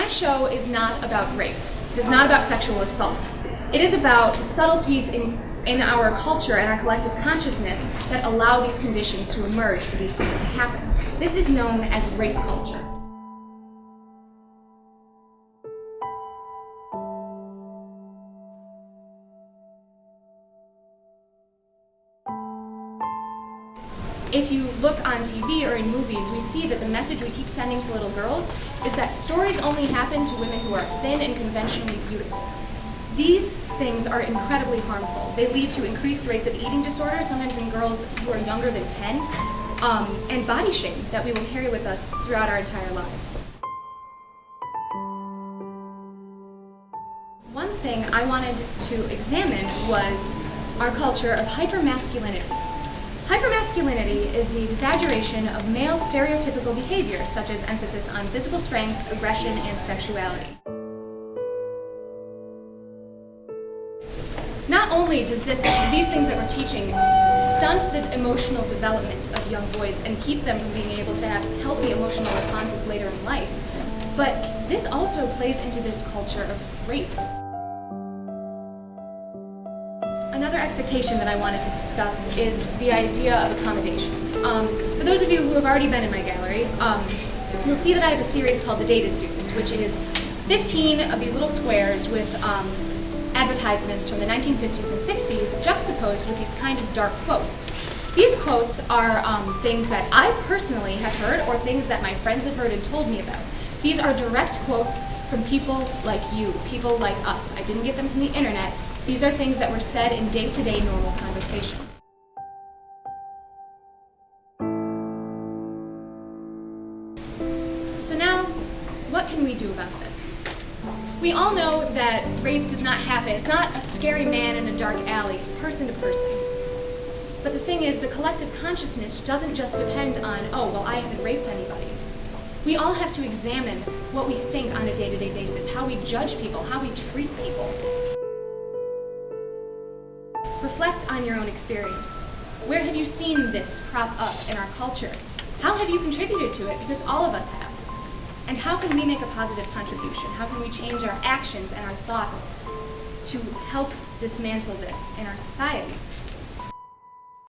show is not about rape. It is not about sexual assault. It is about subtleties in our culture and our collective consciousness that allow these conditions to emerge for these things to happen. This is known as rape culture. If you look on TV or in movies, we see that the message we keep sending to little girls is that stories only happen to women who are thin and conventionally beautiful. These things are incredibly harmful. They lead to increased rates of eating disorders, sometimes in girls who are younger than 10, and body shame that we will carry with us throughout our entire lives. One thing I wanted to examine was our culture of hypermasculinity. Hypermasculinity is the exaggeration of male stereotypical behavior, such as emphasis on physical strength, aggression, and sexuality. Not only does these things that we're teaching stunt the emotional development of young boys and keep them from being able to have healthy emotional responses later in life, but this also plays into this culture of rape. Another expectation that I wanted to discuss is the idea of accommodation. For those of you who have already been in my gallery, you'll see that I have a series called The Dated Series, which is 15 of these little squares with advertisements from the 1950s and 60s juxtaposed with these kind of dark quotes. These quotes are things that I personally have heard or things that my friends have heard and told me about. These are direct quotes from people like you, people like us. I didn't get them from the internet. These are things that were said in day-to-day normal conversation. So now, what can we do about this? We all know that rape does not happen. It's not a scary man in a dark alley. It's person to person. But the thing is, the collective consciousness doesn't just depend on, oh, well, I haven't raped anybody. We all have to examine what we think on a day-to-day basis, how we judge people, how we treat people. Reflect on your own experience. Where have you seen this crop up in our culture? How have you contributed to it? Because all of us have. And how can we make a positive contribution? How can we change our actions and our thoughts to help dismantle this in our society?